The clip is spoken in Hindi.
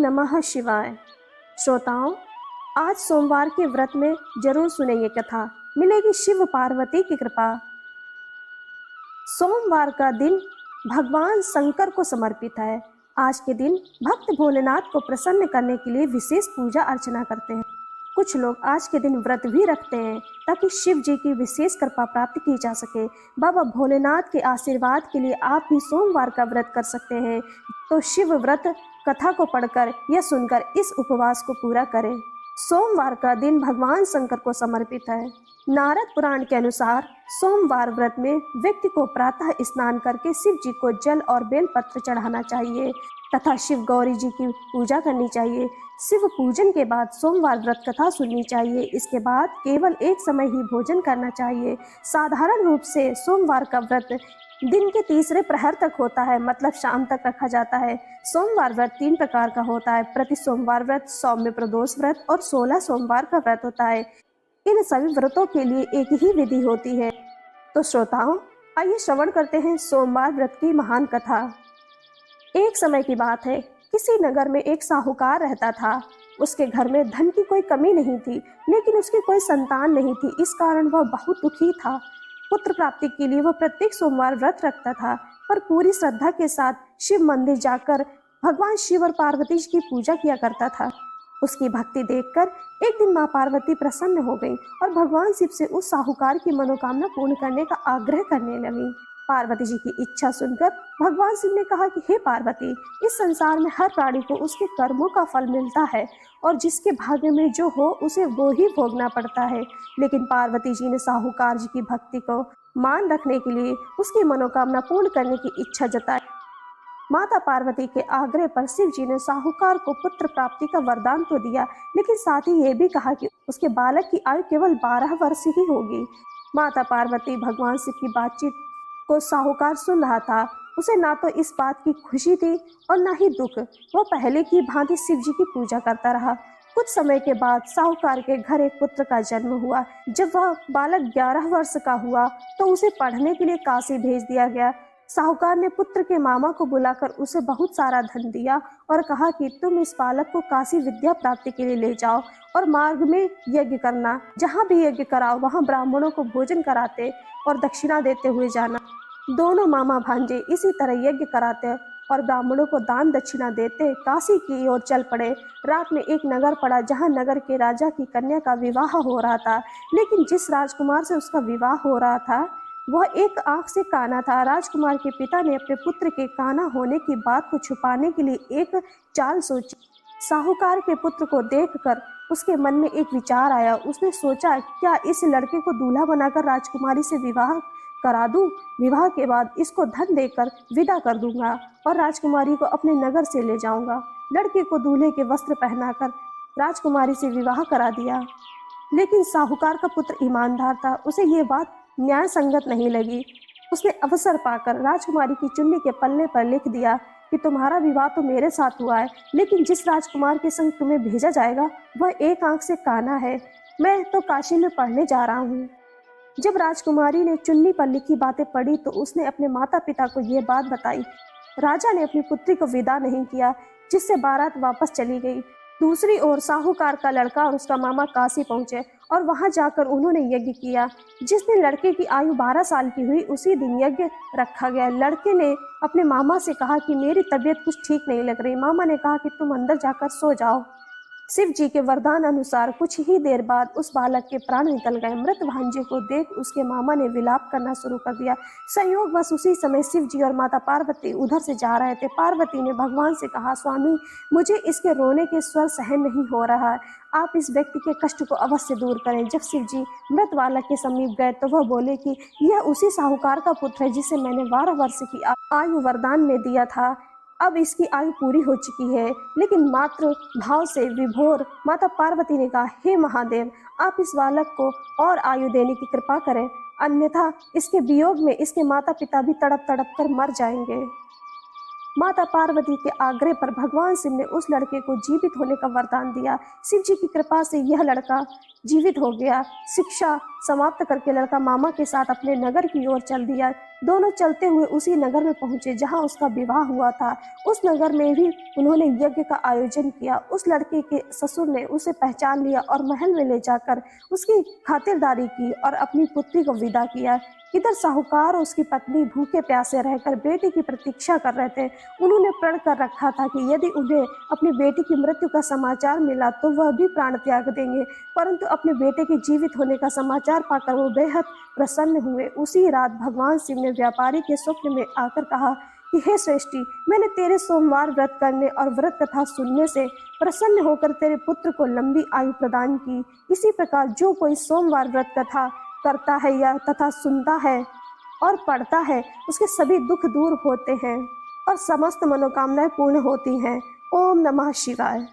नमः शिवाय। श्रोताओं, आज सोमवार के व्रत में जरूर सुने ये कथा, मिलेगी शिव पार्वती की कृपा। सोमवार का दिन भगवान शंकर को समर्पित है। आज के दिन भक्त भोलेनाथ को प्रसन्न करने के लिए विशेष पूजा अर्चना करते हैं। कुछ लोग आज के दिन व्रत भी रखते हैं ताकि शिव जी की विशेष कृपा प्राप्त की जा सके। बाबा भोलेनाथ के आशीर्वाद के लिए आप भी सोमवार का व्रत कर सकते हैं। तो शिव व्रत कथा को पढ़कर या सुनकर इस उपवास को पूरा करें। सोमवार का दिन भगवान शंकर को समर्पित है। नारद पुराण के अनुसार सोमवार व्रत में व्यक्ति को प्रातः स्नान करके शिव जी को जल और बेलपत्र चढ़ाना चाहिए तथा शिव गौरी जी की पूजा करनी चाहिए। शिव पूजन के बाद सोमवार व्रत कथा सुननी चाहिए। इसके बाद केवल एक समय ही भोजन करना चाहिए। साधारण रूप से सोमवार का व्रत दिन के तीसरे प्रहर तक होता है, मतलब शाम तक रखा जाता है। सोमवार व्रत 3 प्रकार का होता है: प्रति सोमवार व्रत, सौम्य प्रदोष व्रत और 16 सोमवार का व्रत होता है। इन सभी व्रतों के लिए एक ही विधि होती है। तो श्रोताओं, आइए श्रवण करते हैं सोमवार व्रत की महान कथा। एक समय की बात है, किसी नगर में एक साहूकार रहता था। उसके घर में धन की कोई कमी नहीं थी, लेकिन उसकी कोई संतान नहीं थी। इस कारण वह बहुत दुखी था। पुत्र प्राप्ति के लिए वह प्रत्येक सोमवार व्रत रखता था, पर पूरी श्रद्धा के साथ शिव मंदिर जाकर भगवान शिव और पार्वती जी की पूजा किया करता था। उसकी भक्ति देखकर एक दिन माँ पार्वती प्रसन्न हो गई और भगवान शिव से उस साहूकार की मनोकामना पूर्ण करने का आग्रह करने लगी। पार्वती जी की इच्छा सुनकर भगवान शिव ने कहा कि हे पार्वती, इस संसार में हर प्राणी को उसके कर्मों का फल मिलता है और जिसके भाग्य में जो हो उसे वो ही भोगना पड़ता है। लेकिन पार्वती जी ने साहूकार जी की भक्ति को मान रखने के लिए उसकी मनोकामना पूर्ण करने की इच्छा जताई। माता पार्वती के आग्रह पर शिव जी ने साहूकार को पुत्र प्राप्ति का वरदान तो दिया, लेकिन साथ ही ये भी कहा कि उसके बालक की आयु केवल 12 वर्ष ही होगी। माता पार्वती भगवान शिव की बातचीत को साहूकार सुन रहा था। उसे ना तो इस बात की खुशी थी और ना ही दुख। वह पहले की भांति शिव जी की पूजा करता रहा। कुछ समय के बाद साहूकार के घर एक पुत्र का जन्म हुआ। जब वह बालक 11 वर्ष का हुआ तो उसे पढ़ने के लिए काशी भेज दिया गया। साहूकार ने पुत्र के मामा को बुलाकर उसे बहुत सारा धन दिया और कहा कि तुम इस बालक को काशी विद्या प्राप्ति के लिए ले जाओ और मार्ग में यज्ञ करना। जहाँ भी यज्ञ कराओ वहाँ ब्राह्मणों को भोजन कराते और दक्षिणा देते हुए जाना। दोनों मामा भांजे इसी तरह यज्ञ कराते और ब्राह्मणों को दान दक्षिणा देते काशी की ओर चल पड़े। रात में एक नगर पड़ा जहाँ नगर के राजा की कन्या का विवाह हो रहा था, लेकिन जिस राजकुमार से उसका विवाह हो रहा था वह एक आंख से काना था। राजकुमार के पिता ने अपने पुत्र के काना होने की बात को छुपाने के लिए एक चाल सोची। साहूकार के पुत्र को देखकर उसके मन में एक विचार आया। उसने सोचा, क्या इस लड़के को दूल्हा बनाकर राजकुमारी से विवाह करा दूं? विवाह के बाद इसको धन देकर विदा कर दूंगा और राजकुमारी को अपने नगर से ले जाऊंगा। लड़के को दूल्हे के वस्त्र पहनाकर राजकुमारी से विवाह करा दिया। लेकिन साहूकार का पुत्र ईमानदार था, उसे ये बात न्याय संगत नहीं लगी। उसने अवसर पाकर राजकुमारी की चुन्नी के पल्ले पर लिख दिया कि तुम्हारा विवाह तो मेरे साथ हुआ है, लेकिन जिस राजकुमार के संग तुम्हें भेजा जाएगा वह एक आंख से काना है। मैं तो काशी में पढ़ने जा रहा हूँ। जब राजकुमारी ने चुन्नी पर लिखी बातें पढ़ी तो उसने अपने माता पिता को ये बात बताई। राजा ने अपनी पुत्री को विदा नहीं किया, जिससे बारात वापस चली गई। दूसरी ओर साहूकार का लड़का और उसका मामा काशी पहुंचे और वहां जाकर उन्होंने यज्ञ किया। जिस दिन लड़के की आयु 12 साल की हुई उसी दिन यज्ञ रखा गया। लड़के ने अपने मामा से कहा कि मेरी तबीयत कुछ ठीक नहीं लग रही। मामा ने कहा कि तुम अंदर जाकर सो जाओ। शिव जी के वरदान अनुसार कुछ ही देर बाद उस बालक के प्राण निकल गए। मृत भांजे को देख उसके मामा ने विलाप करना शुरू कर दिया। संयोगवश उसी समय शिव जी और माता पार्वती उधर से जा रहे थे। पार्वती ने भगवान से कहा, स्वामी, मुझे इसके रोने के स्वर सहन नहीं हो रहा है, आप इस व्यक्ति के कष्ट को अवश्य दूर करें। जब शिव जी मृत बालक के समीप गए तो वह बोले कि यह उसी साहूकार का पुत्र है जिसे मैंने 12 वर्ष की आयु वरदान में दिया था। अब इसकी आयु पूरी हो चुकी है। लेकिन मात्र भाव से विभोर माता पार्वती ने कहा, हे महादेव, आप इस बालक को और आयु देने की कृपा करें, अन्यथा इसके वियोग में इसके माता पिता भी तड़प तड़प कर मर जाएंगे। माता पार्वती के आग्रह पर भगवान शिव ने उस लड़के को जीवित होने का वरदान दिया। शिव जी की कृपा से यह लड़का जीवित हो गया। शिक्षा समाप्त करके लड़का मामा के साथ अपने नगर की ओर चल दिया। दोनों चलते हुए उसी नगर में पहुंचे जहां उसका विवाह हुआ था। उस नगर में भी उन्होंने यज्ञ का आयोजन किया। उस लड़के के ससुर ने उसे पहचान लिया और महल में ले जाकर उसकी खातिरदारी की और अपनी पुत्री को विदा किया। इधर साहूकार और उसकी पत्नी भूखे प्यासे रहकर बेटी की प्रतीक्षा कर रहे थे। उन्होंने प्रण कर रखा था कि यदि उन्हें अपनी बेटी की मृत्यु का समाचार मिला तो वह भी प्राण त्याग देंगे, परंतु अपने बेटे के जीवित होने का समाचार पाकर वो बेहद प्रसन्न हुए। उसी रात भगवान शिव ने व्यापारी के स्वप्न में आकर कहा कि हे श्रेष्ठी, मैंने तेरे सोमवार व्रत करने और व्रत कथा सुनने से प्रसन्न होकर तेरे पुत्र को लंबी आयु प्रदान की। इसी प्रकार जो कोई सोमवार व्रत कथा करता है या तथा सुनता है और पढ़ता है, उसके सभी दुख दूर होते हैं और समस्त मनोकामनाएं पूर्ण होती हैं। ओम नमः शिवाय।